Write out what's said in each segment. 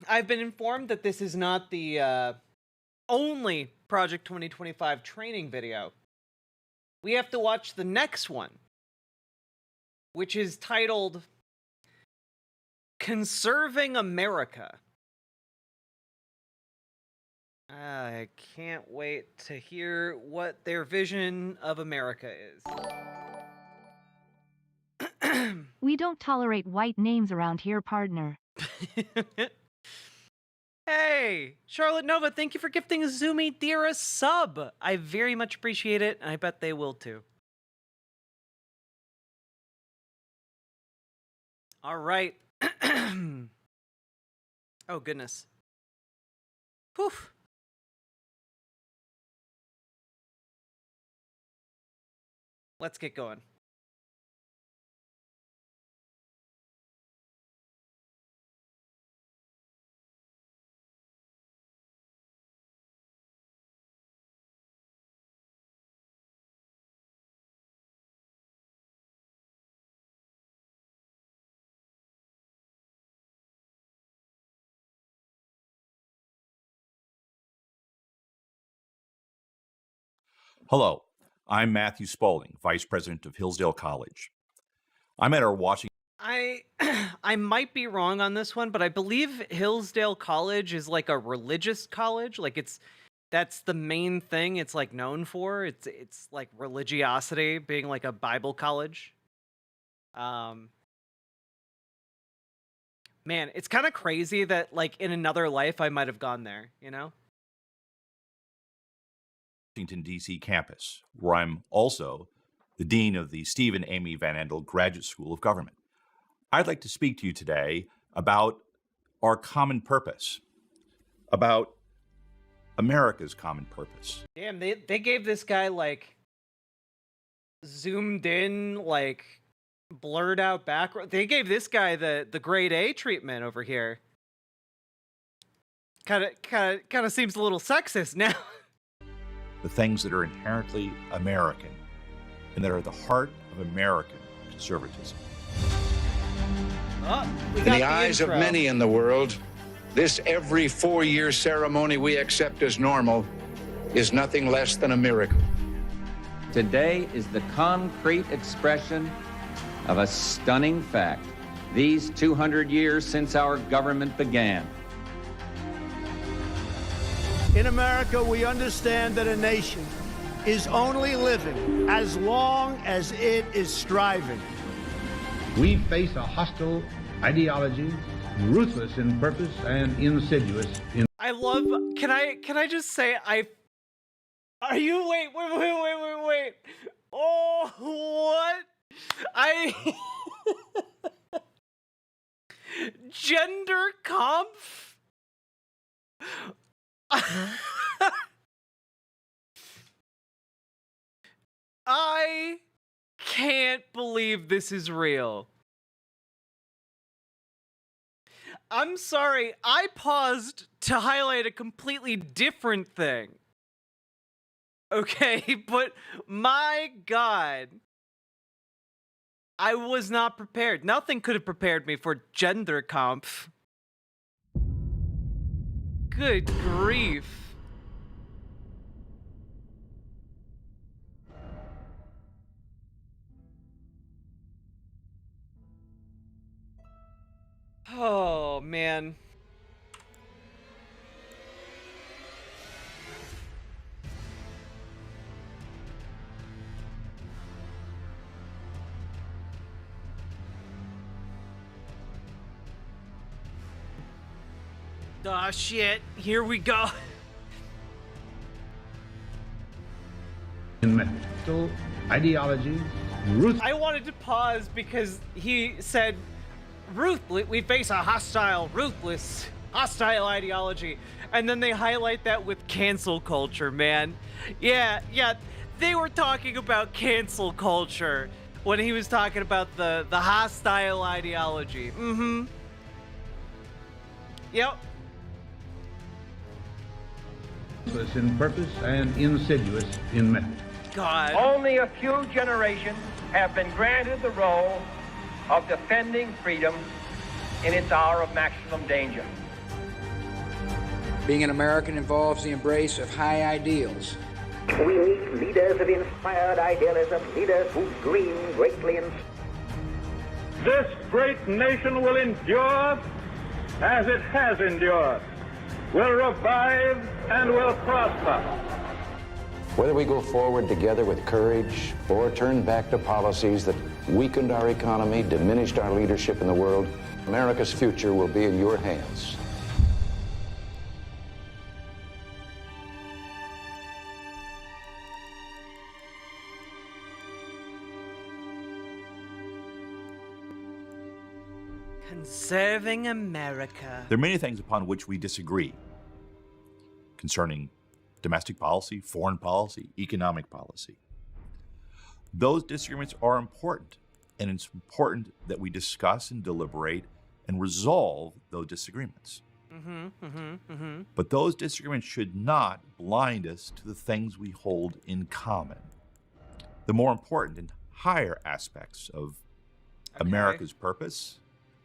I've been informed that this is not the only Project 2025 training video. We have to watch the next one, which is titled Conserving America. I can't wait to hear what their vision of America is. We don't tolerate white names around here, partner. Hey, Charlotte Nova, thank you for gifting Zoomy Deer a sub. I very much appreciate it, and I bet they will too. All right. Oh, goodness. Whew. Let's get going. Hello, I'm Matthew Spaulding, Vice President of Hillsdale College. I'm at our Washington. I might be wrong on this one, but I believe Hillsdale College is like a religious college. Like that's the main thing it's like known for. It's like religiosity, being like a Bible college. Man, it's kind of crazy that like in another life I might have gone there, you know? Washington, D.C. campus, where I'm also the Dean of the Stephen Amy Van Andel Graduate School of Government. I'd like to speak to you today about our common purpose, about America's common purpose. Damn, they gave this guy like zoomed in, like blurred out background. They gave this guy the grade A treatment over here. Kind of seems a little sexist now. The things that are inherently American and that are the heart of American conservatism. In the eyes of many in the world, this every 4-year ceremony we accept as normal is nothing less than a miracle. Today is the concrete expression of a stunning fact. These 200 years since our government began. In America, we understand that a nation is only living as long as it is striving. We face a hostile ideology, ruthless in purpose and insidious in... I love, can I just say, are you, wait. Oh, what? Gender conf? I can't believe this is real. I'm sorry, I paused to highlight a completely different thing. Okay, but my God, I was not prepared. Nothing could have prepared me for gender conf. Good grief. Oh, man. Aw, shit. Here we go. in mental ideology, I wanted to pause because he said, we face a hostile ideology. And then they highlight that with cancel culture, man. Yeah, they were talking about cancel culture when he was talking about the hostile ideology. Mm-hmm. Yep. in purpose and insidious in method. God. Only a few generations have been granted the role of defending freedom in its hour of maximum danger. Being an American involves the embrace of high ideals. We need leaders of inspired idealism, leaders who dream greatly and... This great nation will endure as it has endured, will revive and will prosper. Whether we go forward together with courage or turn back to policies that weakened our economy, diminished our leadership in the world, America's future will be in your hands. Conserving America. There are many things upon which we disagree concerning domestic policy, foreign policy, economic policy. Those disagreements are important, and it's important that we discuss and deliberate and resolve those disagreements. But those disagreements should not blind us to the things we hold in common. The more important and higher aspects of America's purpose,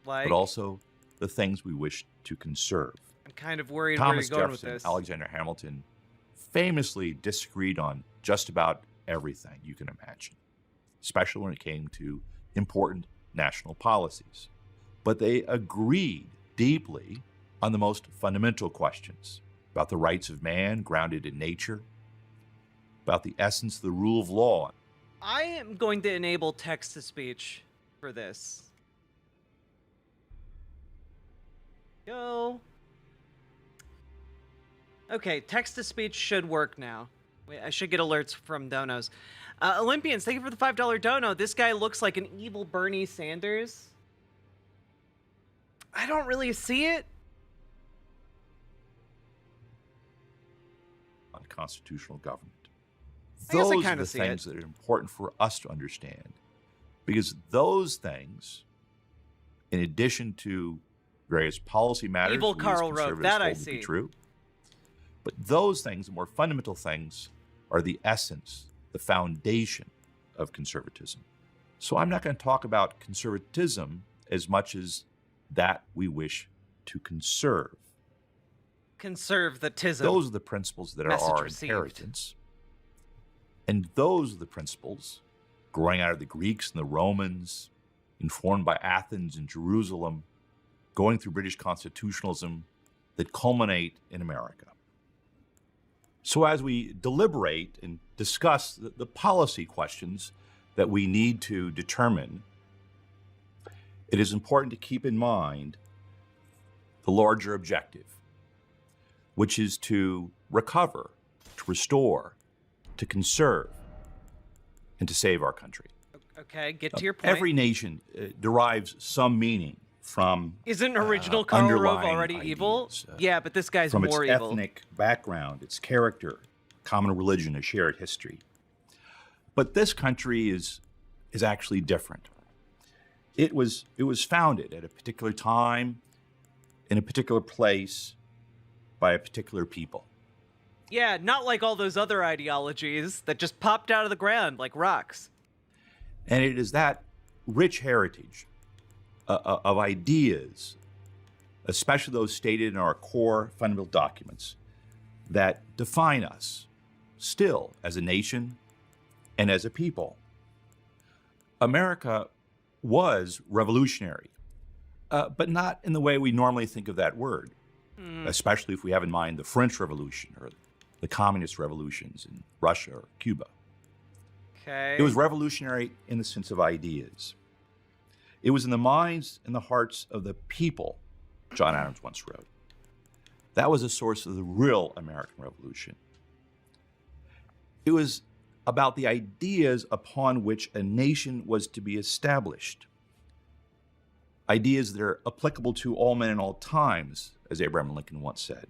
Like, but also the things we wish to conserve. I'm kind of worried Thomas where you're going Jefferson, with this. Alexander Hamilton famously disagreed on just about everything you can imagine, especially when it came to important national policies. But they agreed deeply on the most fundamental questions about the rights of man grounded in nature, about the essence of the rule of law. I am going to enable text-to-speech for this. Go. Okay, text-to-speech should work now. Wait, I should get alerts from donos. Olympians, thank you for the $5 dono. This guy looks like an evil Bernie Sanders. I don't really see it. On constitutional government. I guess I Those are kinda the see things it. that are important for us to understand, because those things, in addition to various policy matters, Evil we as Karl Rove, conservatives that I hold to be see. true. But those things, the more fundamental things, are the essence, the foundation of conservatism. So I'm not going to talk about conservatism as much as that we wish to conserve. Conserve the tism. Those are the principles that are Message our received. inheritance. And those are the principles growing out of the Greeks and the Romans, informed by Athens and Jerusalem, going through British constitutionalism, that culminate in America. So as we deliberate and discuss the policy questions that we need to determine, it is important to keep in mind the larger objective, which is to recover, to restore, to conserve, and to save our country. Okay, get to your point. Every nation derives some meaning from Isn't original Karl Rove underlying already evil? ideas, Yeah, but this guy's from more its evil. ethnic background, its character, common religion, a shared history. But this country is actually different. It was founded at a particular time, in a particular place, by a particular people. Yeah, not like all those other ideologies that just popped out of the ground like rocks. And it is that rich heritage of ideas, especially those stated in our core fundamental documents, that define us still as a nation and as a people. America was revolutionary, but not in the way we normally think of that word, especially if we have in mind the French Revolution or the communist revolutions in Russia or Cuba. Okay. It was revolutionary in the sense of ideas. It was in the minds and the hearts of the people, John Adams once wrote. That was a source of the real American Revolution. It was about the ideas upon which a nation was to be established. Ideas that are applicable to all men in all times, as Abraham Lincoln once said.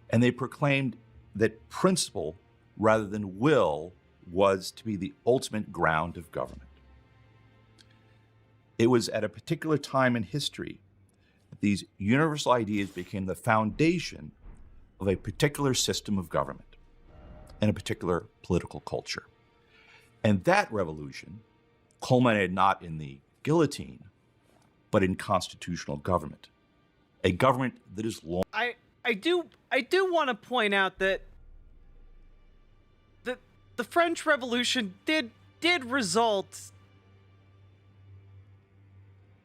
And they proclaimed that principle rather than will was to be the ultimate ground of government. It was at a particular time in history that these universal ideas became the foundation of a particular system of government and a particular political culture. And that revolution culminated not in the guillotine, but in constitutional government, a government that is long. I do want to point out that the French Revolution did result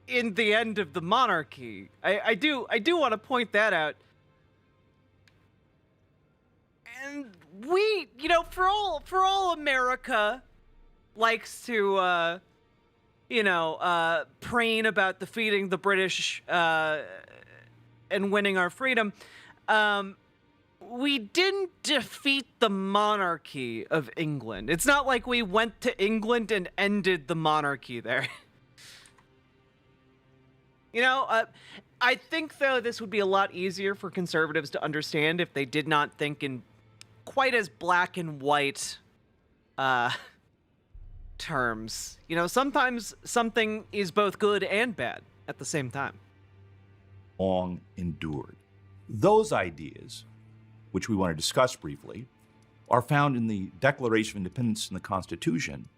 in the end of the monarchy. I do want to point that out. And we, for all America likes to preen about defeating the British and winning our freedom, we didn't defeat the monarchy of England. It's not like we went to England and ended the monarchy there. I think, though, this would be a lot easier for conservatives to understand if they did not think in quite as black and white terms. Sometimes something is both good and bad at the same time. Long endured. Those ideas, which we want to discuss briefly, are found in the Declaration of Independence and the Constitution.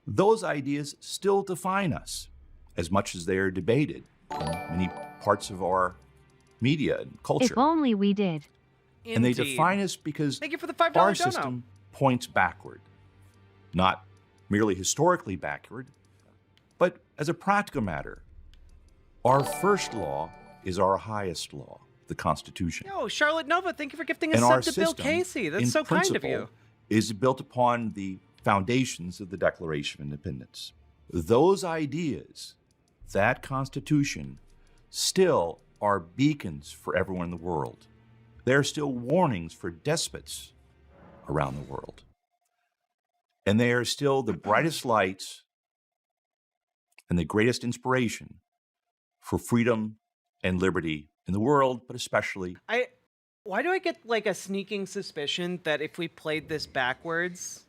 Those ideas still define us, as much as they are debated in many parts of our media and culture. If only we did. And they define us because Thank you for the $5 our dono. system points backward, not merely historically backward, but as a practical matter. Our first law is our highest law, the Constitution. Yo, Charlotte Nova, thank you for gifting a And our sub to Bill system, Casey. That's in so kind of principle, you. is built upon the foundations of the Declaration of Independence. Those ideas, that Constitution, still are beacons for everyone in the world. They're still warnings for despots around the world. And they are still the brightest lights and the greatest inspiration for freedom and liberty in the world, but especially. Why do I get like a sneaking suspicion that if we played this backwards,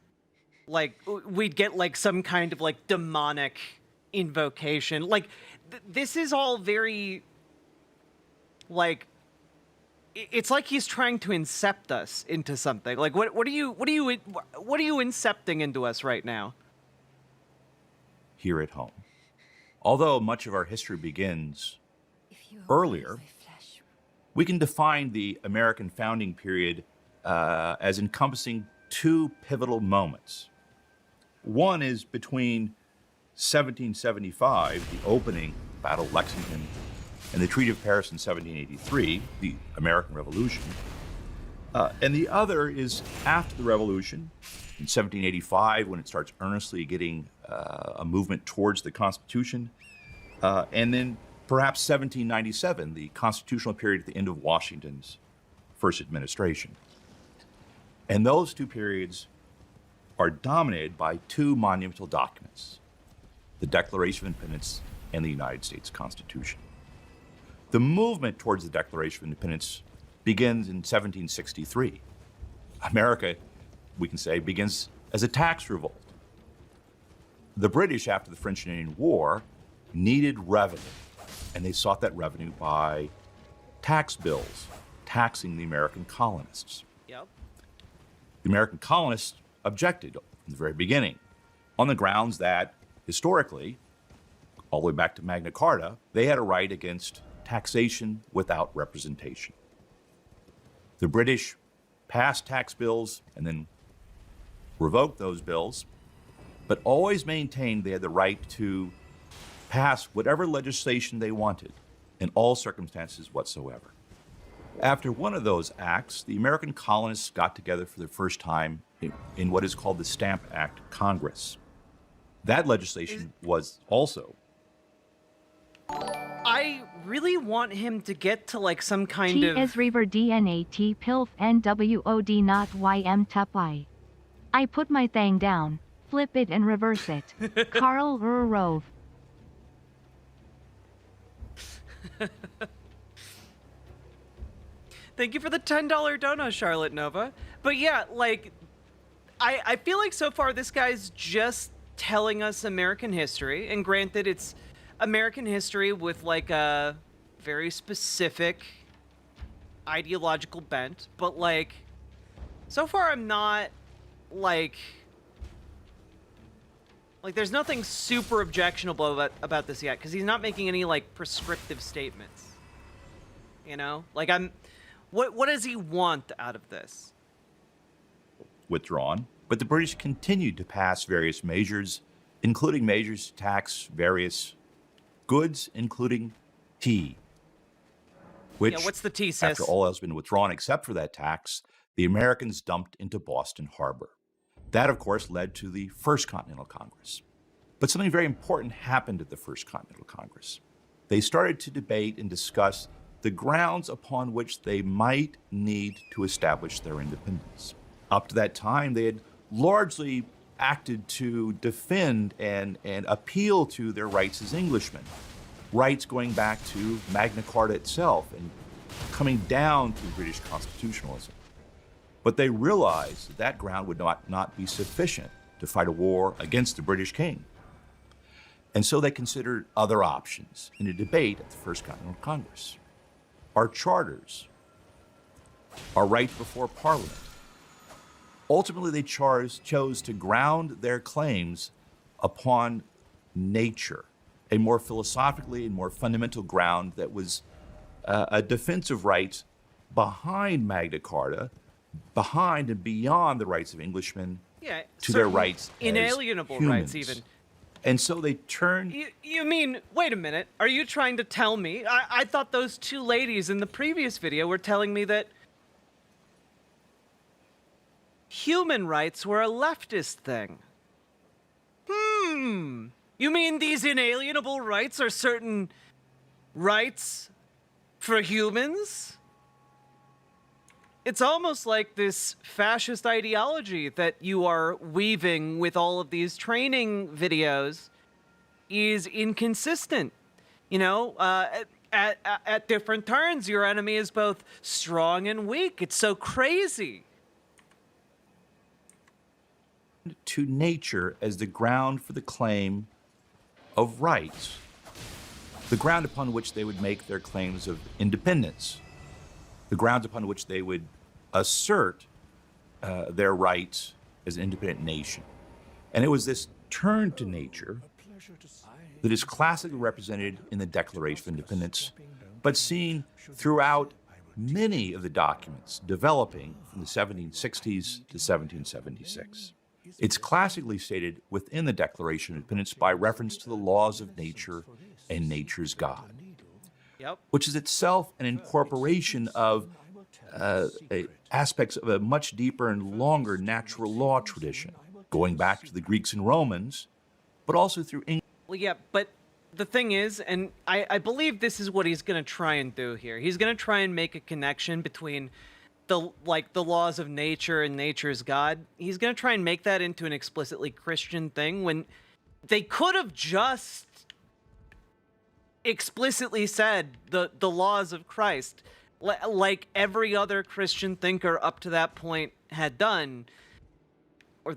like we'd get like some kind of like demonic invocation? Like this is all very like it's like he's trying to incept us into something. Like what are you incepting into us right now? Here at home. Although much of our history begins earlier, we can define the American founding period as encompassing two pivotal moments. One is between 1775, the opening Battle of Lexington, and the Treaty of Paris in 1783, the American Revolution. And the other is after the Revolution, in 1785, when it starts earnestly getting a movement towards the Constitution, and then perhaps 1797, the constitutional period at the end of Washington's first administration. And those two periods are dominated by two monumental documents, the Declaration of Independence and the United States Constitution. The movement towards the Declaration of Independence begins in 1763. America, we can say, begins as a tax revolt. The British, after the French and Indian War, needed revenue, and they sought that revenue by tax bills, taxing the American colonists. Yep. The American colonists objected from the very beginning on the grounds that, historically, all the way back to Magna Carta, they had a right against taxation without representation. The British passed tax bills and then revoked those bills, but always maintained they had the right to pass whatever legislation they wanted in all circumstances whatsoever. After one of those acts, the American colonists got together for the first time in what is called the Stamp Act Congress. That legislation was also. I really want him to get to like some kind T of. is river DNAT pilf NWOD not YM tupai. I put my thing down, flip it and reverse it. Carl Rove. Thank you for the $10 dono, Charlotte Nova. But yeah, like, I feel like so far this guy's just telling us American history, and granted, it's American history with like a very specific ideological bent, but like, so far I'm not like there's nothing super objectionable about this yet, because he's not making any like prescriptive statements. You know, like what does he want out of this? Withdrawn, but the British continued to pass various measures, including measures to tax various goods, including tea, which, Yeah, what's the tea, sis? after all has been withdrawn except for that tax, the Americans dumped into Boston Harbor. That, of course, led to the First Continental Congress. But something very important happened at the First Continental Congress. They started to debate and discuss the grounds upon which they might need to establish their independence. Up to that time, they had largely acted to defend and appeal to their rights as Englishmen, rights going back to Magna Carta itself and coming down through British constitutionalism. But they realized that that ground would not be sufficient to fight a war against the British king. And so they considered other options in a debate at the First Continental Congress. Our charters, our rights before Parliament. Ultimately, they chose to ground their claims upon nature, a more philosophically and more fundamental ground that was a defense of rights behind Magna Carta, behind and beyond the rights of Englishmen to their rights as inalienable humans. rights even. And so they turned... You mean, wait a minute, are you trying to tell me? I thought those two ladies in the previous video were telling me that human rights were a leftist thing. You mean these inalienable rights are certain rights for humans? It's almost like this fascist ideology that you are weaving with all of these training videos is inconsistent. You know, at different turns, your enemy is both strong and weak. It's so crazy. to nature as the ground for the claim of rights, the ground upon which they would make their claims of independence, the grounds upon which they would assert their rights as an independent nation. And it was this turn to nature that is classically represented in the Declaration of Independence, but seen throughout many of the documents developing from the 1760s to 1776. It's classically stated within the Declaration of Independence by reference to the laws of nature and nature's God, which is itself an incorporation of aspects of a much deeper and longer natural law tradition, going back to the Greeks and Romans, but also through English. Well, yeah, but the thing is, and I believe this is what he's going to try and do here. He's going to try and make a connection between the laws of nature and nature's God. He's going to try and make that into an explicitly Christian thing when they could have just explicitly said the laws of Christ, like every other Christian thinker up to that point had done. Or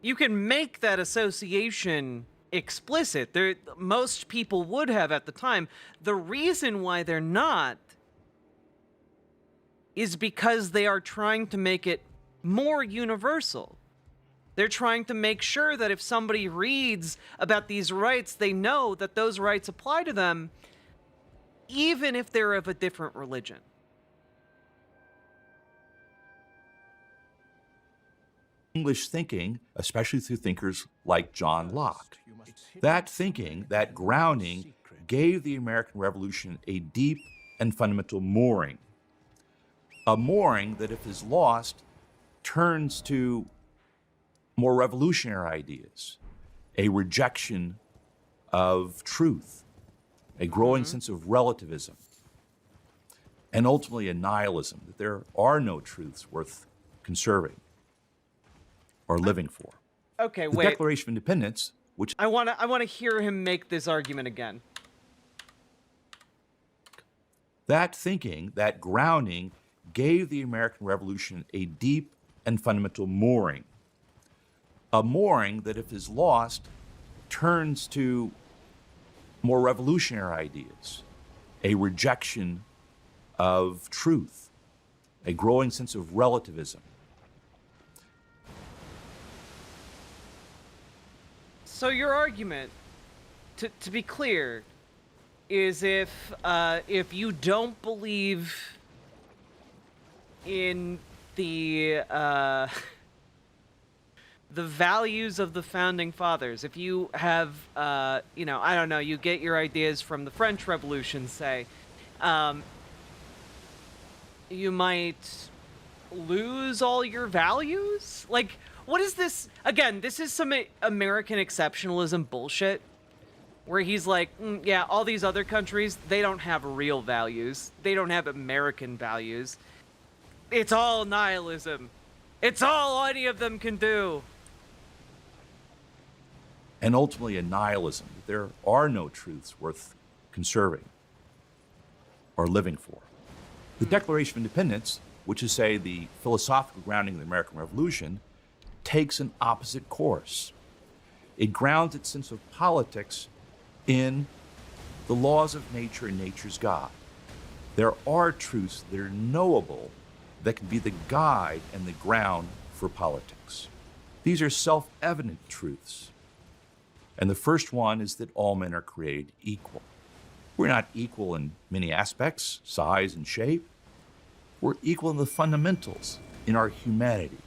you can make that association explicit. Most people would have at the time. The reason why they're not is because they are trying to make it more universal. They're trying to make sure that if somebody reads about these rights, they know that those rights apply to them, even if they're of a different religion. English thinking, especially through thinkers like John Locke. That thinking, that grounding, gave the American Revolution a deep and fundamental mooring. A mooring that, if is lost, turns to more revolutionary ideas, a rejection of truth, a growing sense of relativism, and ultimately a nihilism, that there are no truths worth conserving or living for. Okay, the wait. Declaration of Independence, which I want to hear him make this argument again. That thinking, that grounding, gave the American Revolution a deep and fundamental mooring. A mooring that, if is lost, turns to more revolutionary ideas, a rejection of truth, a growing sense of relativism. So your argument, to be clear, is if you don't believe in the the values of the founding fathers, if you have you know, I don't know, you get your ideas from the French Revolution, say, you might lose all your values? Like, what is this? Again, this is some American exceptionalism bullshit, where he's like, yeah, all these other countries, they don't have real values. They don't have American values. It's all nihilism. It's all any of them can do. And ultimately a nihilism. There are no truths worth conserving or living for. The Declaration of Independence, which is, say, the philosophical grounding of the American Revolution, takes an opposite course. It grounds its sense of politics in the laws of nature and nature's God. There are truths that are knowable that can be the guide and the ground for politics. These are self-evident truths. And the first one is that all men are created equal. We're not equal in many aspects, size and shape. We're equal in the fundamentals, in our humanity,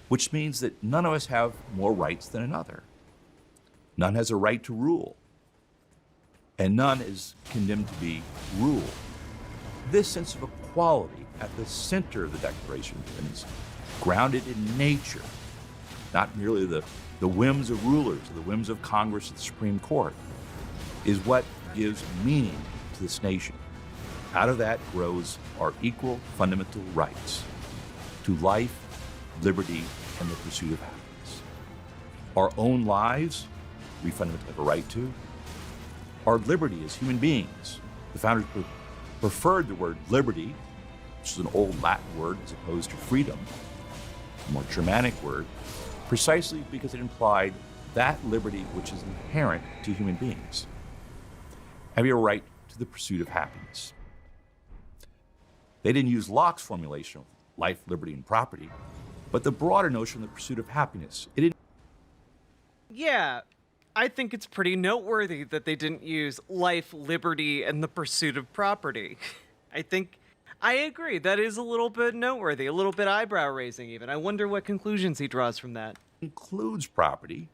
which means that none of us have more rights than another. None has a right to rule, and none is condemned to be ruled. This sense of equality at the center of the Declaration of Independence, grounded in nature, not merely the whims of rulers or the whims of Congress or the Supreme Court, is what gives meaning to this nation. Out of that grows our equal fundamental rights to life, liberty, and the pursuit of happiness. Our own lives, we fundamentally have a right to. Our liberty as human beings. The founders preferred the word liberty, which is an old Latin word, as opposed to freedom, a more Germanic word, precisely because it implied that liberty which is inherent to human beings. Have you a right to the pursuit of happiness? They didn't use Locke's formulation of life, liberty, and property, but the broader notion of the pursuit of happiness. It didn't. Yeah, I think it's pretty noteworthy that they didn't use life, liberty, and the pursuit of property. I agree. That is a little bit noteworthy, a little bit eyebrow raising even. I wonder what conclusions he draws from that. Includes property.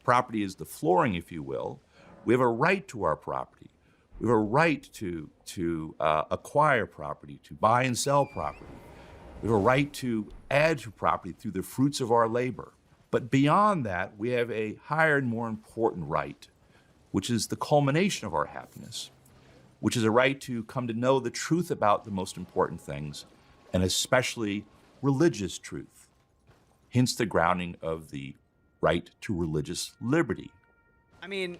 Property is the flooring, if you will. We have a right to our property. We have a right to acquire property, to buy and sell property. We have a right to add to property through the fruits of our labor. But beyond that, we have a higher and more important right, which is the culmination of our happiness, which is a right to come to know the truth about the most important things, and especially religious truth. Hence the grounding of the right to religious liberty. I mean,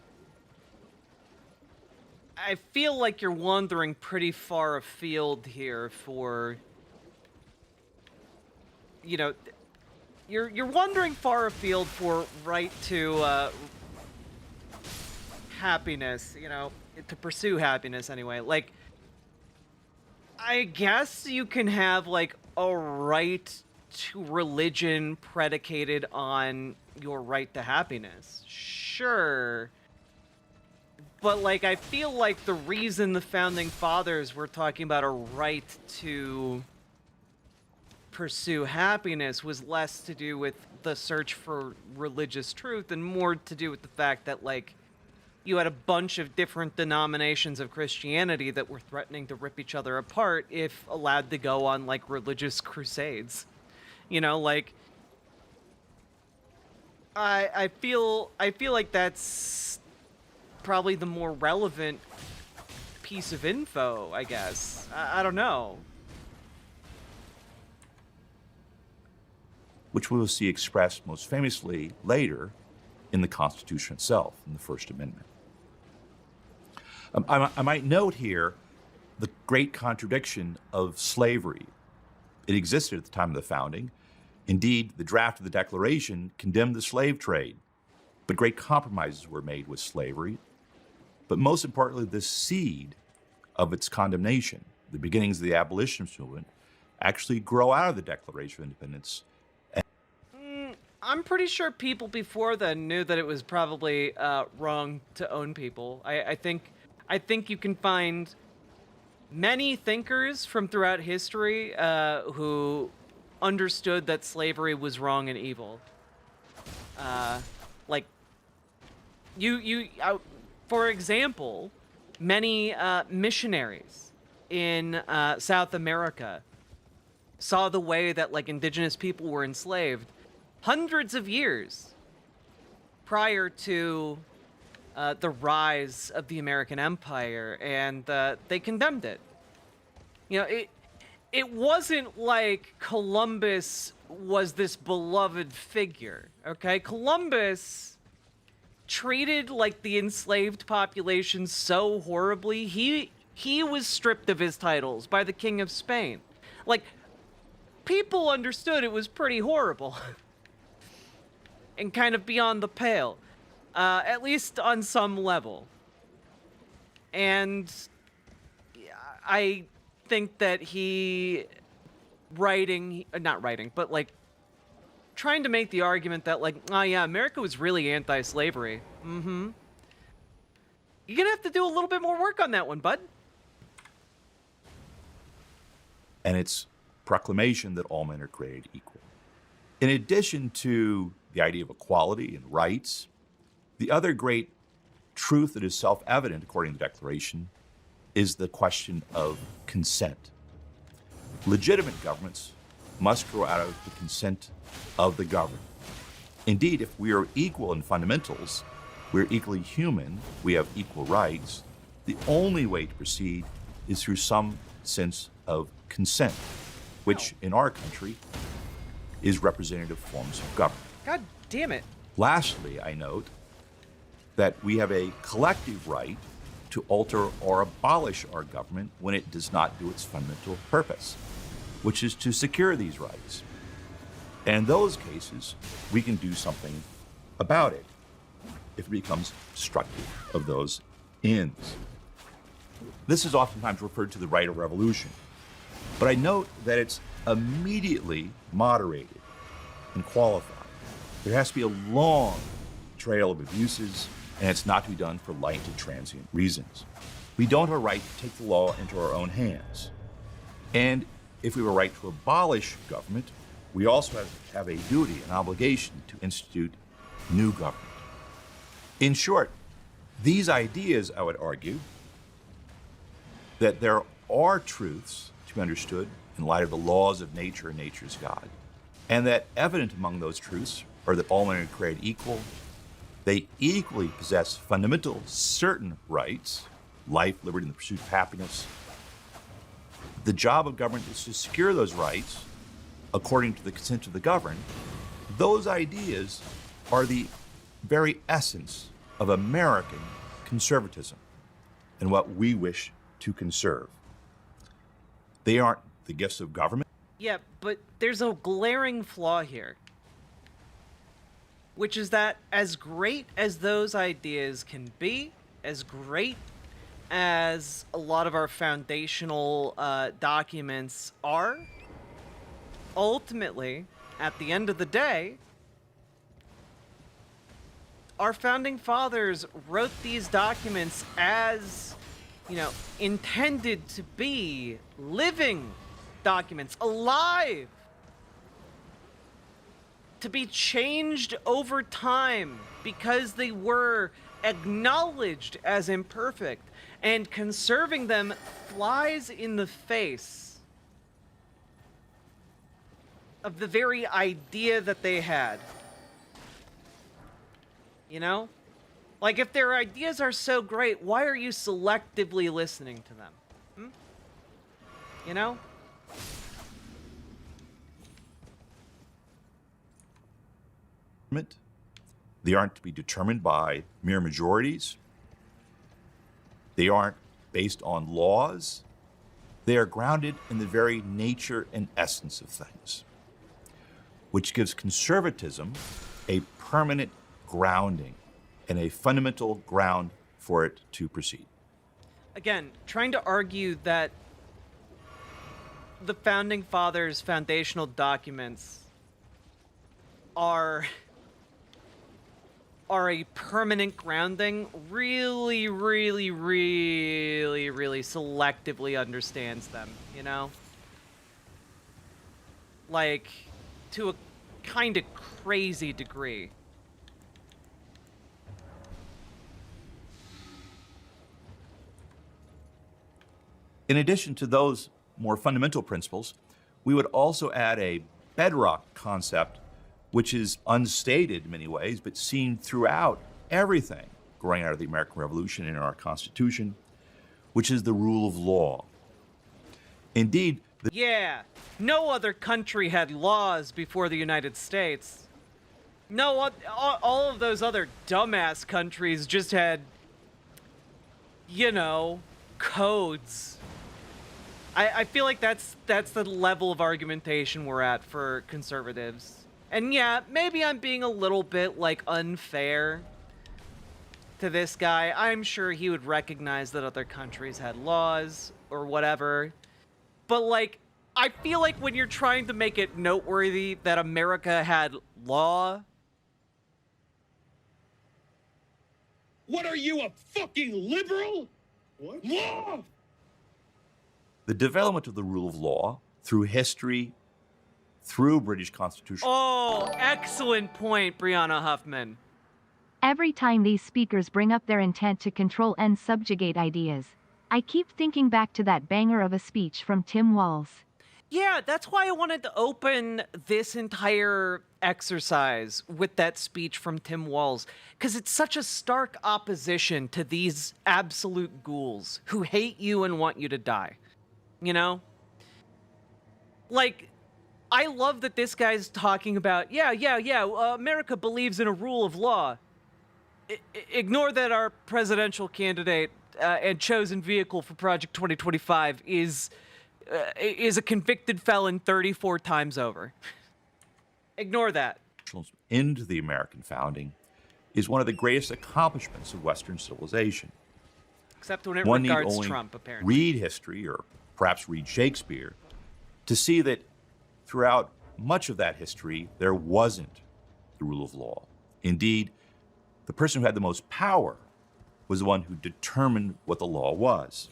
I feel like you're wandering pretty far afield here for, you know, you're wandering far afield for right to happiness, you know, to pursue happiness anyway. Like, I guess you can have like a right to religion predicated on your right to happiness. Sure. But like, I feel like the reason the founding fathers were talking about a right to pursue happiness was less to do with the search for religious truth and more to do with the fact that, like, you had a bunch of different denominations of Christianity that were threatening to rip each other apart if allowed to go on, like, religious crusades. You know, like, I feel like that's probably the more relevant piece of info, I guess. I don't know. Which we will see expressed most famously later in the Constitution itself, in the First Amendment. I might note here the great contradiction of slavery. It existed at the time of the founding. Indeed, the draft of the Declaration condemned the slave trade, but great compromises were made with slavery. But most importantly, the seed of its condemnation, the beginnings of the abolitionist movement, actually grow out of the Declaration of Independence. I'm pretty sure people before then knew that it was probably wrong to own people. I think I think you can find many thinkers from throughout history who understood that slavery was wrong and evil. Like, for example, many missionaries in South America saw the way that like indigenous people were enslaved hundreds of years prior to the rise of the American Empire, and they condemned it. You know, it wasn't like Columbus was this beloved figure, okay? Columbus treated like the enslaved population so horribly. He was stripped of his titles by the King of Spain. Like, people understood it was pretty horrible and kind of beyond the pale, at least on some level. And I think that trying to make the argument that like, oh yeah, America was really anti-slavery. Mm-hmm. You're gonna have to do a little bit more work on that one, bud. And its proclamation that all men are created equal. In addition to the idea of equality and rights, the other great truth that is self-evident according to the Declaration is the question of consent. Legitimate governments must grow out of the consent of the governed. Indeed, if we are equal in fundamentals, we're equally human, we have equal rights, the only way to proceed is through some sense of consent, which in our country is representative forms of government. God damn it. Lastly, I note that we have a collective right to alter or abolish our government when it does not do its fundamental purpose, which is to secure these rights. And in those cases, we can do something about it if it becomes obstructive of those ends. This is oftentimes referred to the right of revolution, but I note that it's immediately moderated and qualified. There has to be a long trail of abuses, and it's not to be done for light and transient reasons. We don't have a right to take the law into our own hands. And if we have a right to abolish government, we also have a duty, an obligation to institute new government. In short, these ideas, I would argue, that there are truths to be understood in light of the laws of nature and nature's God, and that evident among those truths are that all men are created equal. They equally possess fundamental certain rights, life, liberty, and the pursuit of happiness. The job of government is to secure those rights according to the consent of the governed. Those ideas are the very essence of American conservatism and what we wish to conserve. They aren't the gifts of government. Yeah, but there's a glaring flaw here, which is that as great as those ideas can be, as great as a lot of our foundational documents are, ultimately, at the end of the day, our founding fathers wrote these documents as, you know, intended to be living documents, alive, to be changed over time because they were acknowledged as imperfect, and conserving them flies in the face of the very idea that they had. You know? Like, if their ideas are so great, why are you selectively listening to them? You know? They aren't to be determined by mere majorities. They aren't based on laws. They are grounded in the very nature and essence of things, which gives conservatism a permanent grounding and a fundamental ground for it to proceed. Again, trying to argue that the Founding Fathers' foundational documents are are a permanent grounding really, really, really, really selectively understands them, you know? Like, to a kind of crazy degree. In addition to those more fundamental principles, we would also add a bedrock concept which is unstated in many ways, but seen throughout everything growing out of the American Revolution and in our Constitution, which is the rule of law. Indeed, Yeah, no other country had laws before the United States. No, all of those other dumbass countries just had, you know, codes. I feel like that's the level of argumentation we're at for conservatives. And yeah, maybe I'm being a little bit, like, unfair to this guy. I'm sure he would recognize that other countries had laws or whatever. But, like, I feel like when you're trying to make it noteworthy that America had law... What are you, a fucking liberal? What? Law! the development of the rule of law through history, through British Constitution. Oh, excellent point, Brianna Huffman. Every time these speakers bring up their intent to control and subjugate ideas, I keep thinking back to that banger of a speech from Tim Walz. Yeah, that's why I wanted to open this entire exercise with that speech from Tim Walz, because it's such a stark opposition to these absolute ghouls who hate you and want you to die. You know? Like, I love that this guy's talking about, America believes in a rule of law. Ignore that our presidential candidate and chosen vehicle for Project 2025 is a convicted felon 34 times over. Ignore that. Into the American founding is one of the greatest accomplishments of Western civilization. Except when it One need regards only Trump, apparently. read history, or perhaps read Shakespeare, to see that throughout much of that history, there wasn't the rule of law. Indeed, the person who had the most power was the one who determined what the law was.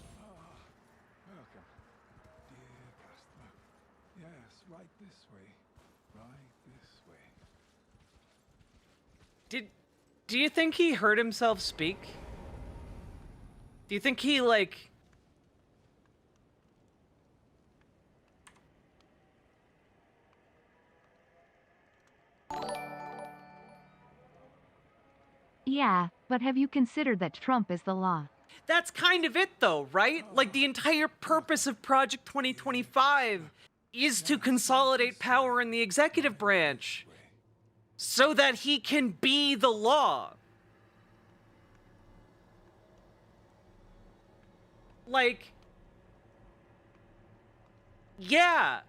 Do you think he heard himself speak? Do you think he, like... Yeah, but have you considered that Trump is the law? That's kind of it, though, right? Like, the entire purpose of Project 2025 is to consolidate power in the executive branch so that he can be the law. Like, yeah.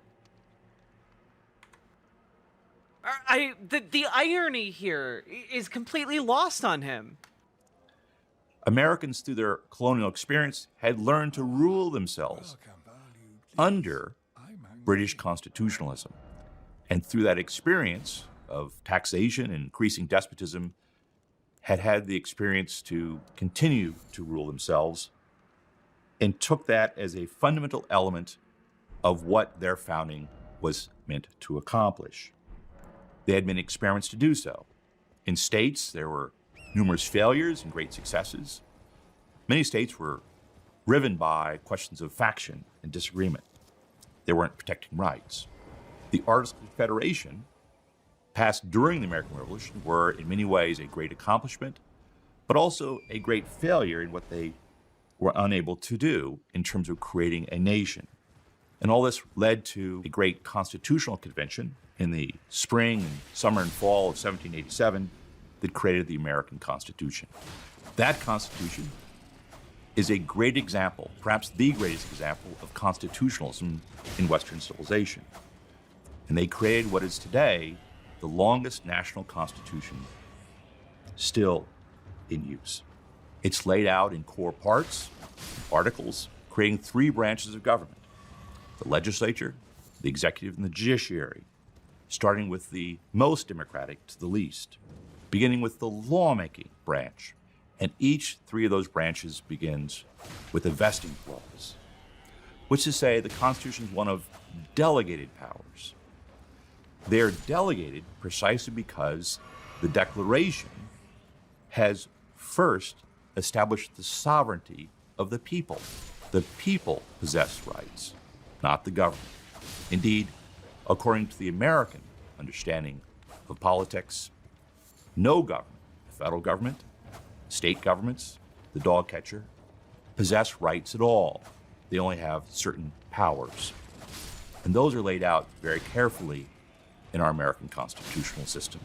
The irony here is completely lost on him. Americans, through their colonial experience, had learned to rule themselves under British constitutionalism. And through that experience of taxation and increasing despotism, had the experience to continue to rule themselves, and took that as a fundamental element of what their founding was meant to accomplish. There had been experiments to do so. In states, there were numerous failures and great successes. Many states were riven by questions of faction and disagreement. They weren't protecting rights. The Articles of Confederation, passed during the American Revolution, were in many ways a great accomplishment, but also a great failure in what they were unable to do in terms of creating a nation. And all this led to a great constitutional convention in the spring, and summer, and fall of 1787 that created the American Constitution. That Constitution is a great example, perhaps the greatest example, of constitutionalism in Western civilization. And they created what is today the longest national constitution still in use. It's laid out in core parts, articles, creating three branches of government: the legislature, the executive, and the judiciary, starting with the most democratic to the least. beginning with the lawmaking branch. And each three of those branches begins with a vesting clause, which is to say the Constitution is one of delegated powers. They are delegated precisely because the Declaration has first established the sovereignty of the people. The people possess rights, not the government. Indeed, according to the American understanding of politics, no government, the federal government, state governments, the dog catcher, possess rights at all. They only have certain powers. And those are laid out very carefully in our American constitutional system.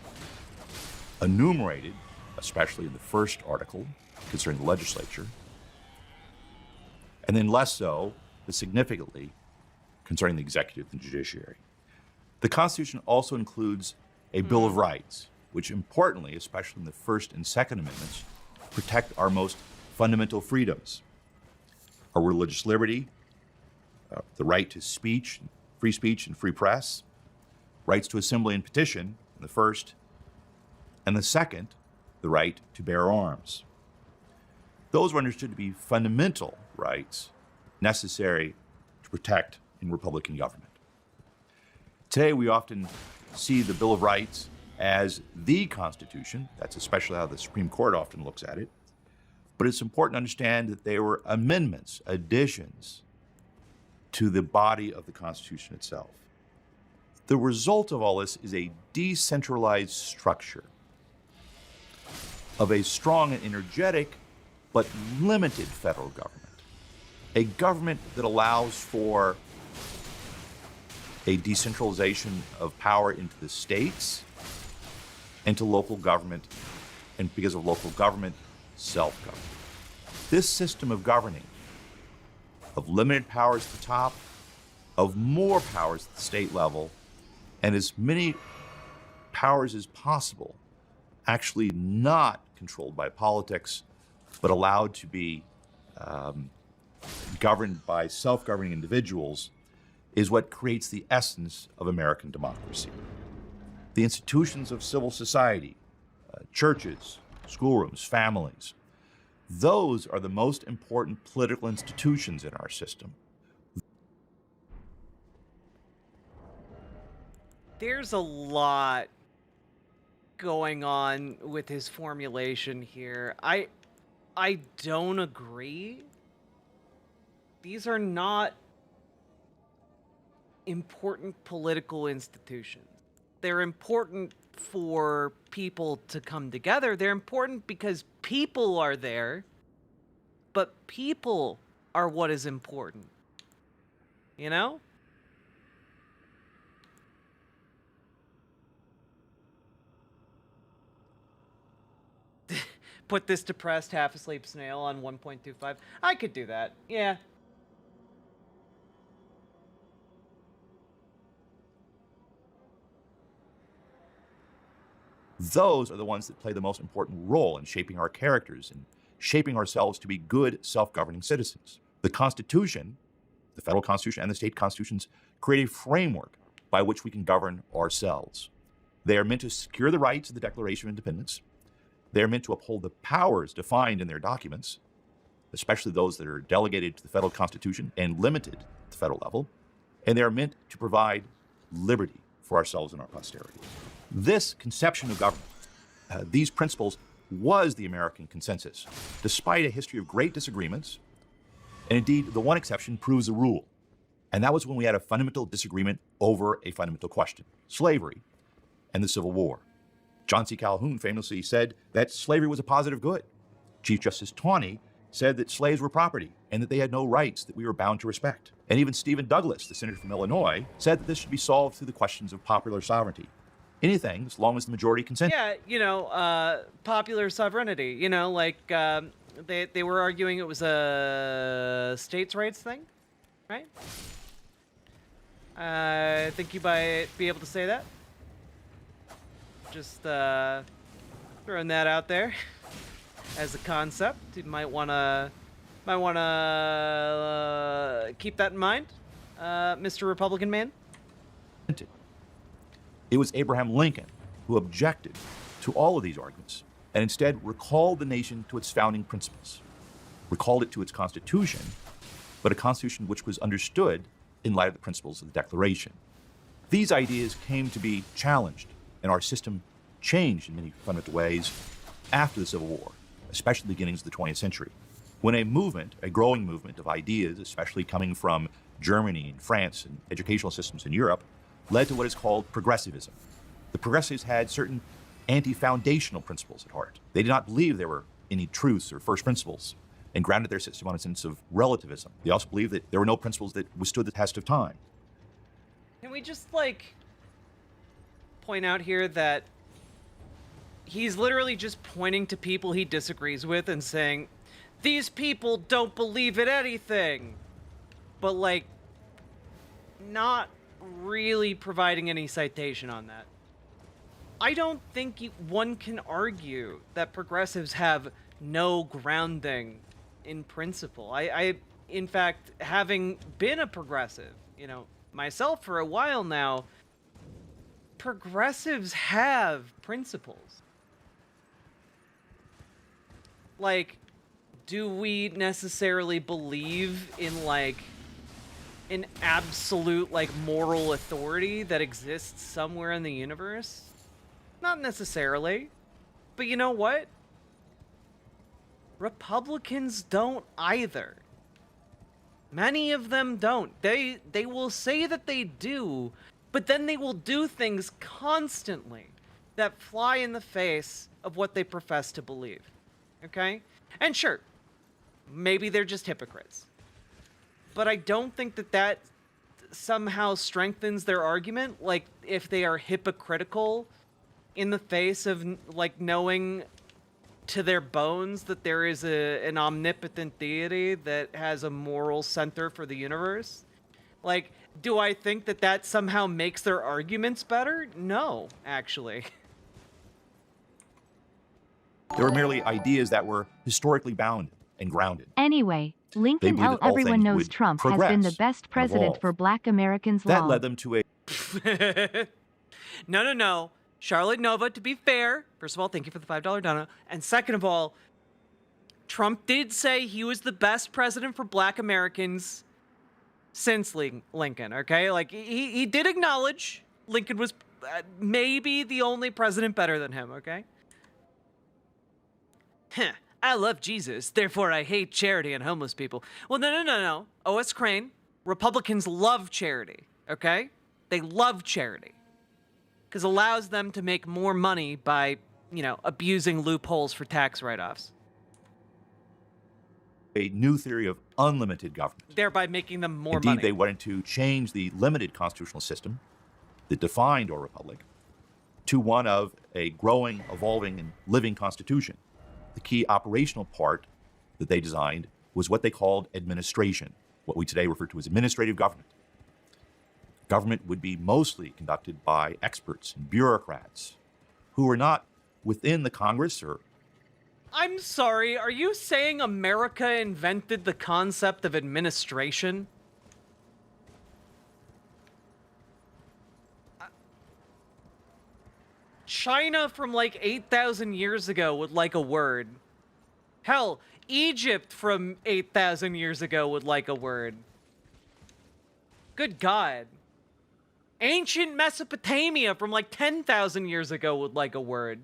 Enumerated, especially in the first article concerning the legislature, and then less so, but significantly, concerning the executive and judiciary. The Constitution also includes a Bill of Rights, which importantly, especially in the First and Second Amendments, protect our most fundamental freedoms. Our religious liberty, the right to speech and free press, rights to assembly and petition in the first, and the second, the right to bear arms. Those were understood to be fundamental rights necessary to protect in Republican government. Today, we often see the Bill of Rights as the Constitution. That's especially how the Supreme Court often looks at it. But it's important to understand that they were amendments, additions to the body of the Constitution itself. The result of all this is a decentralized structure of a strong and energetic but limited federal government. A government that allows for a decentralization of power into the states and to local government, and because of local government, self-government. This system of governing, of limited powers at the top, of more powers at the state level, and as many powers as possible actually not controlled by politics, but allowed to be governed by self-governing individuals, is what creates the essence of American democracy. The institutions of civil society, churches, schoolrooms, families, those are the most important political institutions in our system. There's a lot going on with his formulation here. I don't agree. These are not important political institutions. They're important for people to come together. They're important because people are there, but people are what is important. You know? Put this depressed, half-asleep snail on 1.25. I could do that. Yeah. Those are the ones that play the most important role in shaping our characters and shaping ourselves to be good self-governing citizens. The Constitution, the federal Constitution and the state constitutions, create a framework by which we can govern ourselves. They are meant to secure the rights of the Declaration of Independence. They are meant to uphold the powers defined in their documents, especially those that are delegated to the federal Constitution and limited at the federal level. And they are meant to provide liberty for ourselves and our posterity. This conception of government, these principles, was the American consensus, despite a history of great disagreements. And indeed, the one exception proves the rule. And that was when we had a fundamental disagreement over a fundamental question, slavery and the Civil War. John C. Calhoun famously said that slavery was a positive good. Chief Justice Taney said that slaves were property and that they had no rights that we were bound to respect. And even Stephen Douglas, the senator from Illinois, said that this should be solved through the questions of popular sovereignty. Anything, as long as the majority consent. Yeah, you know, popular sovereignty. You know, like they were arguing it was a states' rights thing, right? I think you might be able to say that. Just throwing that out there as a concept. You might wanna keep that in mind, Mr. Republican man. It was Abraham Lincoln who objected to all of these arguments and instead recalled the nation to its founding principles, recalled it to its Constitution, but a Constitution which was understood in light of the principles of the Declaration. These ideas came to be challenged, and our system changed in many fundamental ways after the Civil War, especially the beginnings of the 20th century, when a movement, a growing movement of ideas, especially coming from Germany and France and educational systems in Europe, led to what is called progressivism. The progressives had certain anti-foundational principles at heart. They did not believe there were any truths or first principles and grounded their system on a sense of relativism. They also believed that there were no principles that withstood the test of time. Can we just, like, point out here that he's literally just pointing to people he disagrees with and saying, these people don't believe in anything, but, like, not really providing any citation on that. I don't think one can argue that progressives have no grounding in principle. I in fact, having been a progressive, you know, myself for a while now, progressives have principles. Like, do we necessarily believe in, like, an absolute, like, moral authority that exists somewhere in the universe? Not necessarily. But you know what? Republicans don't either. Many of them don't. They will say that they do, but then they will do things constantly that fly in the face of what they profess to believe. Okay? And sure, maybe they're just hypocrites. But I don't think that that somehow strengthens their argument. Like, if they are hypocritical in the face of, like, knowing to their bones that there is an omnipotent deity that has a moral center for the universe. Like, do I think that that somehow makes their arguments better? No, actually. They were merely ideas that were historically bound and grounded. Anyway, Lincoln believed L. that all Everyone things knows would Trump has been the progress best and president evolve. for Black Americans That long. led them to a No. Charlotte Nova, to be fair, first of all, thank you for the $5 donut. And second of all, Trump did say he was the best president for Black Americans since Lincoln, okay? Like, he did acknowledge Lincoln was maybe the only president better than him, okay? I love Jesus, therefore I hate charity and homeless people. Well, no. O.S. Crane, Republicans love charity, okay? They love charity. Because it allows them to make more money by, you know, abusing loopholes for tax write-offs. a new theory of unlimited government. Thereby making them more Indeed, money. they wanted to change the limited constitutional system that defined our republic to one of a growing, evolving, and living constitution. The key operational part that they designed was what they called administration, what we today refer to as administrative government. Government would be mostly conducted by experts and bureaucrats who were not within the Congress or... I'm sorry, are you saying America invented the concept of administration? China from like 8,000 years ago would like a word. Hell, Egypt from 8,000 years ago would like a word. Good God. Ancient Mesopotamia from like 10,000 years ago would like a word.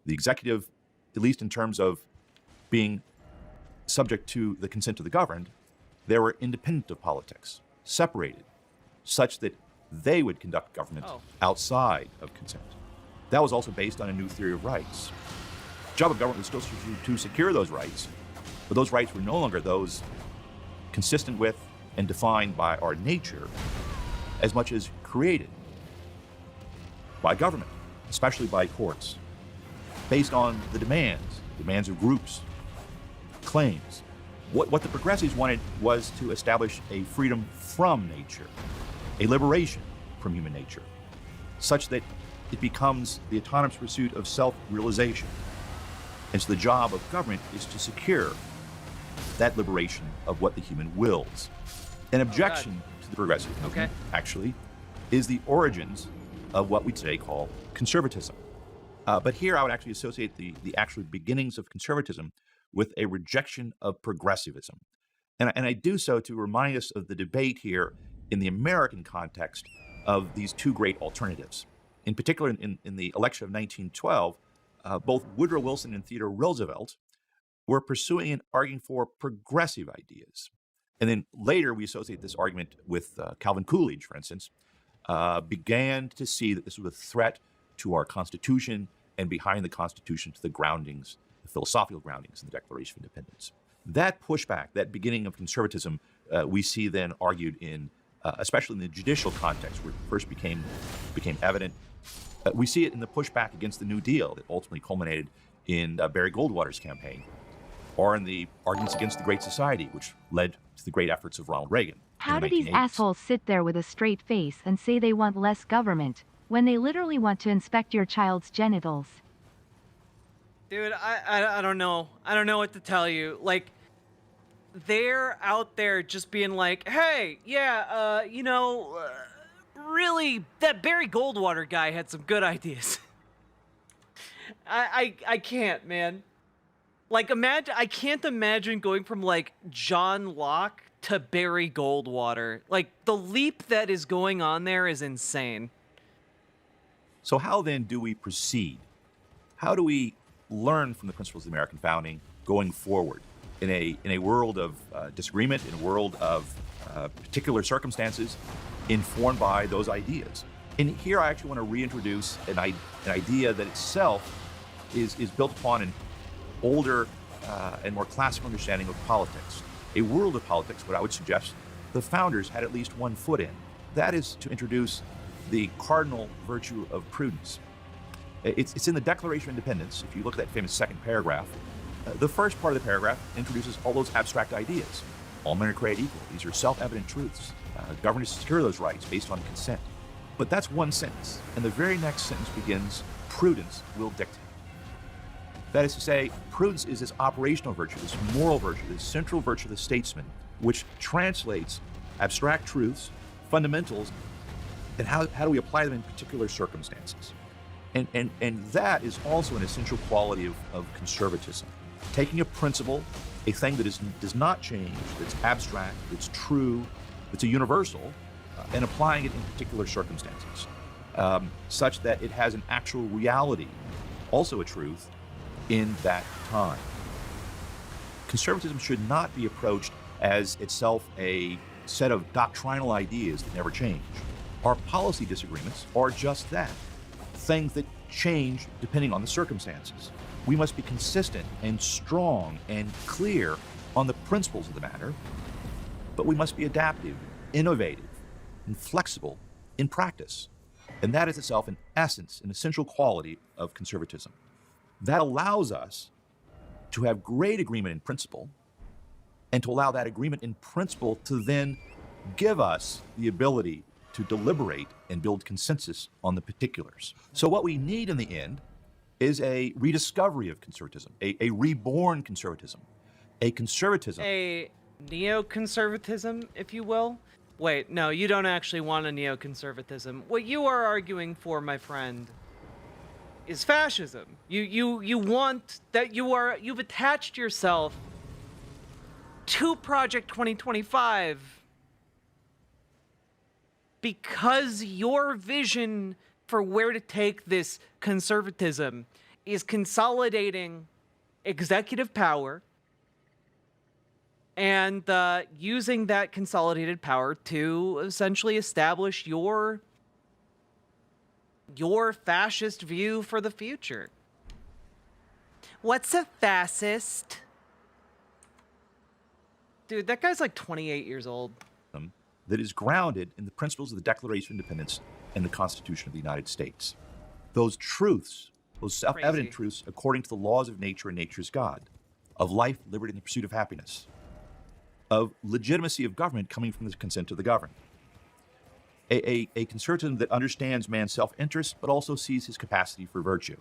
The executive, at least in terms of being subject to the consent of the governed, they were independent of politics, separated, such that they would conduct government outside of consent. That was also based on a new theory of rights. The job of government was still to secure those rights, but those rights were no longer those consistent with and defined by our nature as much as created by government, especially by courts, based on the demands of groups, claims. What the progressives wanted was to establish a freedom from nature, a liberation from human nature, such that it becomes the autonomous pursuit of self-realization. And so the job of government is to secure that liberation of what the human wills. An objection to the progressive movement, actually, is the origins of what we today call conservatism. But here I would actually associate the actual beginnings of conservatism with a rejection of progressivism. And I do so to remind us of the debate here in the American context of these two great alternatives. In particular, in the election of 1912, both Woodrow Wilson and Theodore Roosevelt were pursuing and arguing for progressive ideas. And then later we associate this argument with Calvin Coolidge, for instance, began to see that this was a threat to our Constitution and behind the Constitution to the groundings, the philosophical groundings in the Declaration of Independence. That pushback, that beginning of conservatism, we see then argued in, especially in the judicial context, where it first became evident. We see it in the pushback against the New Deal that ultimately culminated in Barry Goldwater's campaign, or in the arguments against the Great Society, which led to the great efforts of Ronald Reagan. How do these assholes sit there with a straight face and say they want less government, when they literally want to inspect your child's genitals? Dude, I don't know. I don't know what to tell you. Like, they're out there just being like, hey, yeah, really, that Barry Goldwater guy had some good ideas. I can't, man. Like, I can't imagine going from, like, John Locke to Barry Goldwater. Like, the leap that is going on there is insane. So how then do we proceed? How do we learn from the principles of the American founding going forward in a world of disagreement, in a world of particular circumstances informed by those ideas? And here I actually want to reintroduce an idea that itself is built upon an older and more classical understanding of politics. A world of politics, what I would suggest the founders had at least one foot in. That is to introduce the cardinal virtue of prudence. It's in the Declaration of Independence. If you look at that famous second paragraph, the first part of the paragraph introduces all those abstract ideas. All men are created equal. These are self-evident truths. Government is to secure those rights based on consent. But that's one sentence. And the very next sentence begins, prudence will dictate. That is to say, prudence is this operational virtue, this moral virtue, this central virtue of the statesman, which translates abstract truths, fundamentals, and how do we apply them in particular circumstances. And that is also an essential quality of conservatism. Taking a principle, a thing that does not change, that's abstract, that's true, that's a universal, and applying it in particular circumstances, such that it has an actual reality, also a truth, in that time. Conservatism should not be approached as itself a set of doctrinal ideas that never change. Our policy disagreements are just that, things that change depending on the circumstances. We must be consistent and strong and clear on the principles of the matter, but we must be adaptive, innovative, and flexible in practice. And that is itself an essence, an essential quality of conservatism. That allows us to have great agreement in principle, and to allow that agreement in principle to then give us the ability to deliberate and build consensus on the particulars. So what we need in the end is a rediscovery of conservatism, a reborn conservatism, a conservatism. A neoconservatism, if you will. Wait, no, you don't actually want a neoconservatism. What you are arguing for, my friend, is fascism. You want that you've attached yourself to Project 2025 because your vision for where to take this conservatism is consolidating executive power and using that consolidated power to essentially establish your fascist view for the future. What's a fascist? Dude, that guy's like 28 years old. That is grounded in the principles of the Declaration of Independence and the Constitution of the United States. Those truths, those self-evident truths according to the laws of nature and nature's God, of life, liberty, and the pursuit of happiness, of legitimacy of government coming from the consent of the governed. A conservatism that understands man's self-interest but also sees his capacity for virtue.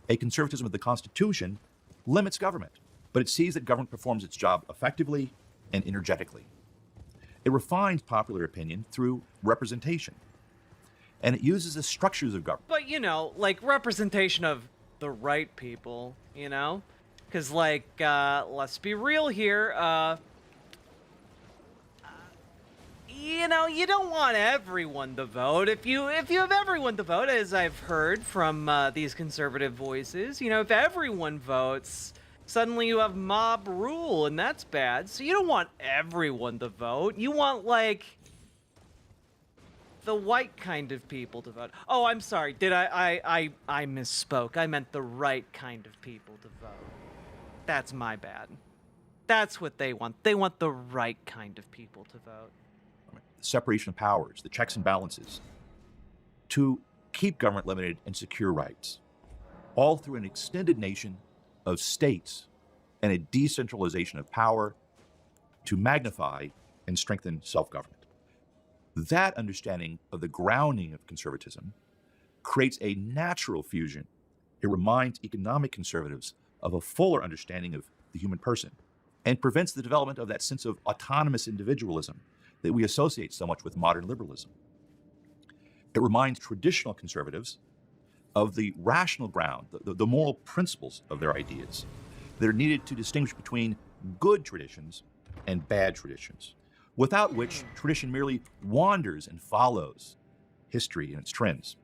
A conservatism of the Constitution limits government, but it sees that government performs its job effectively and energetically. It refines popular opinion through representation. and it uses the structures of government. But, like representation of the right people, Because, like, let's be real here. You don't want everyone to vote. If you have everyone to vote, as I've heard from these conservative voices, if everyone votes, suddenly you have mob rule, and that's bad. So you don't want everyone to vote. You want, like, the white kind of people to vote. Oh, I'm sorry. Did I misspoke. I meant the right kind of people to vote. That's my bad. That's what they want. They want the right kind of people to vote. The separation of powers, the checks and balances, to keep government limited and secure rights, all through an extended nation of states and a decentralization of power to magnify and strengthen self-government. That understanding of the grounding of conservatism creates a natural fusion. It reminds economic conservatives of a fuller understanding of the human person and prevents the development of that sense of autonomous individualism that we associate so much with modern liberalism. It reminds traditional conservatives of the rational ground, the moral principles of their ideas that are needed to distinguish between good traditions and bad traditions, without which tradition merely wanders and follows history and its trends.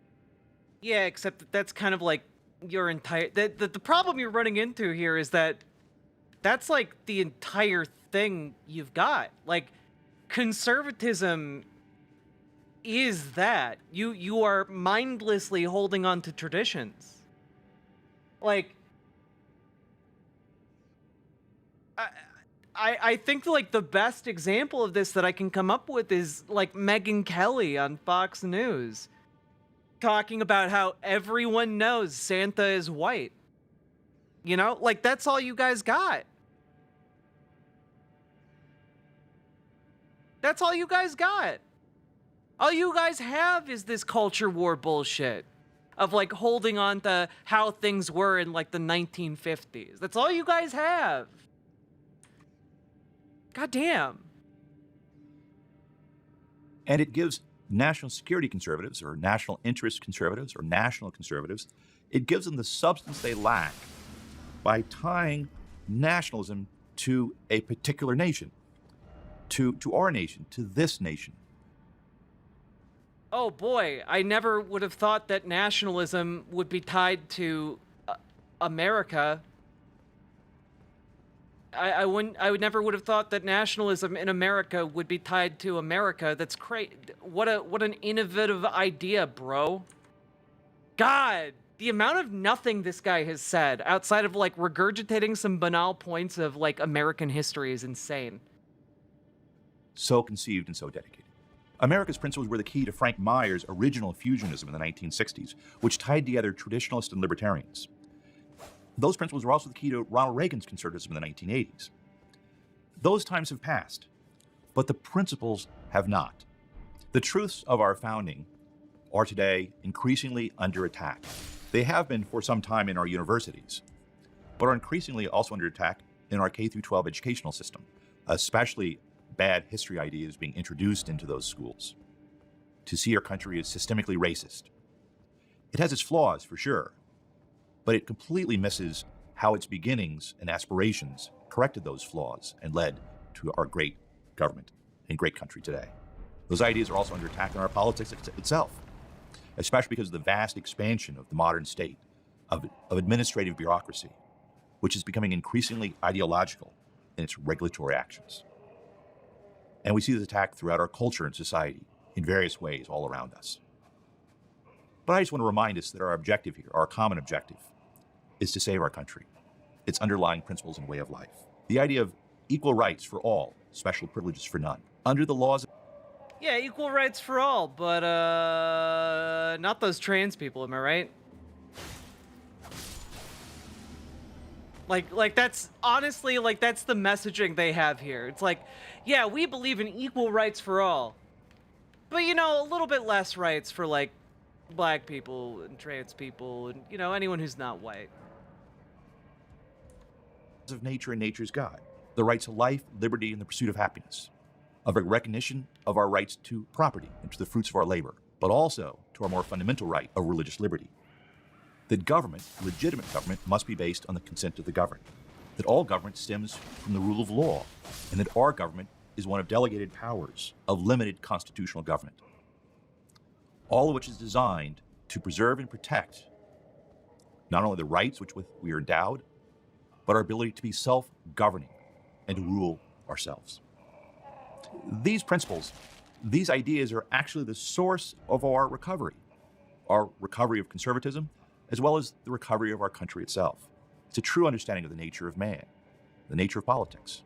Yeah, except that that's kind of like your entire... The problem you're running into here is that that's like the entire thing you've got. Like, conservatism is that. You are mindlessly holding on to traditions. Like, I think like the best example of this that I can come up with is like Megyn Kelly on Fox News talking about how everyone knows Santa is white. Like that's all you guys got. That's all you guys got. All you guys have is this culture war bullshit of like holding on to how things were in like the 1950s. That's all you guys have. God damn. And it gives national security conservatives or national interest conservatives or national conservatives, it gives them the substance they lack by tying nationalism to a particular nation, to our nation, to this nation. Oh boy, I never would have thought that nationalism would be tied to America. I never would have thought that nationalism in America would be tied to America. That's crazy. What an innovative idea, bro. God, the amount of nothing this guy has said outside of like regurgitating some banal points of like American history is insane. So conceived and so dedicated. America's principles were the key to Frank Meyer's original fusionism in the 1960s, which tied together traditionalists and libertarians. Those principles were also the key to Ronald Reagan's conservatism in the 1980s. Those times have passed, but the principles have not. The truths of our founding are today increasingly under attack. They have been for some time in our universities, but are increasingly also under attack in our K-12 educational system, especially bad history ideas being introduced into those schools. To see our country as systemically racist. It has its flaws, for sure, but it completely misses how its beginnings and aspirations corrected those flaws and led to our great government and great country today. Those ideas are also under attack in our politics itself, especially because of the vast expansion of the modern state, of administrative bureaucracy, which is becoming increasingly ideological in its regulatory actions. And we see this attack throughout our culture and society in various ways all around us. But I just want to remind us that our objective here, our common objective, is to save our country, its underlying principles and way of life. The idea of equal rights for all, special privileges for none, under the laws. Yeah, equal rights for all, but not those trans people, am I right? Like that's honestly, like that's the messaging they have here. It's like, yeah, we believe in equal rights for all, but a little bit less rights for like black people and trans people and anyone who's not white. Of nature and nature's God, the right to life, liberty, and the pursuit of happiness, of a recognition of our rights to property and to the fruits of our labor, but also to our more fundamental right of religious liberty. That government, legitimate government, must be based on the consent of the governed. That all government stems from the rule of law, and that our government is one of delegated powers of limited constitutional government. All of which is designed to preserve and protect not only the rights which with we are endowed, but our ability to be self-governing and to rule ourselves. These principles, these ideas are actually the source of our recovery of conservatism, as well as the recovery of our country itself. It's a true understanding of the nature of man, the nature of politics,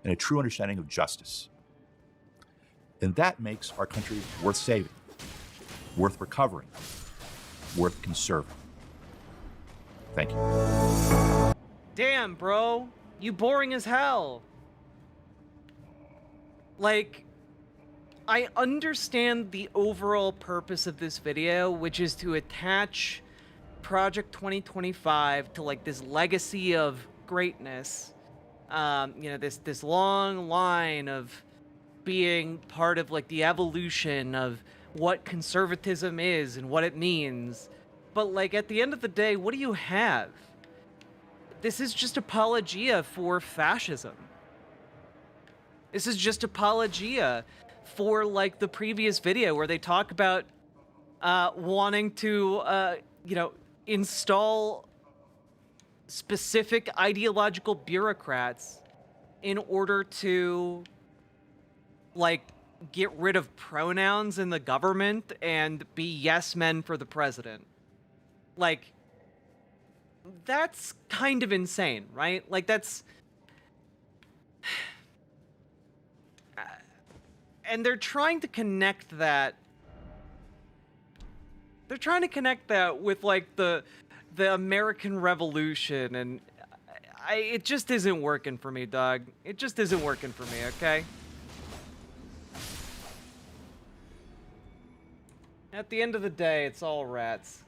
and a true understanding of justice. And that makes our country worth saving, worth recovering, worth conserving. Thank you. Damn, bro. You boring as hell. Like, I understand the overall purpose of this video, which is to attach Project 2025 to like this legacy of greatness. You know, this long line of being part of like the evolution of what conservatism is and what it means. But like at the end of the day, what do you have? This is just apologia for fascism. This is just apologia for like the previous video where they talk about wanting to, you know, install specific ideological bureaucrats in order to like get rid of pronouns in the government and be yes men for the president. Like, that's kind of insane, right? Like, that's... and they're trying to connect that... They're trying to connect that with, like, the American Revolution, and it just isn't working for me, dog. It just isn't working for me, okay? At the end of the day, it's all rats.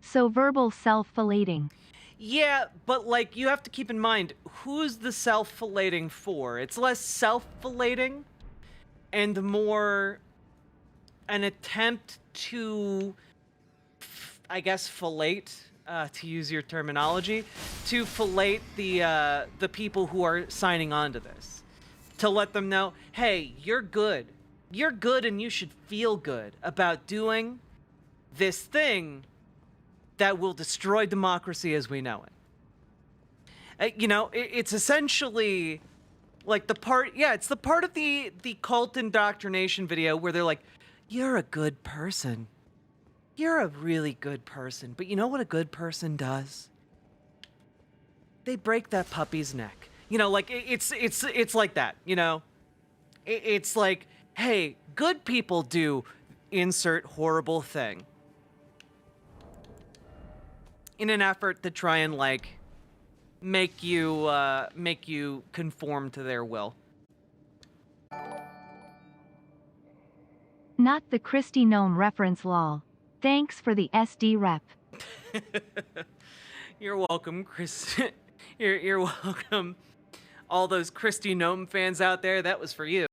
So verbal self-filleting. Yeah, but like you have to keep in mind, who's the self-filleting for? It's less self-filleting and more an attempt to, I guess, fillate, to use your terminology, to fillate the people who are signing on to this. To let them know, hey, you're good. You're good and you should feel good about doing this thing that will destroy democracy as we know it. You know, it's essentially like the part, yeah, it's the part of the cult indoctrination video where they're like, you're a good person. You're a really good person. But you know what a good person does? They break that puppy's neck. You know, like it's like that, you know? It's like, hey, good people do insert horrible thing in an effort to try and like make you conform to their will. Not the Kristi Noem reference, lol. Thanks for the SD rep. You're welcome, Chris. You're welcome. All those Kristi Noem fans out there, that was for you.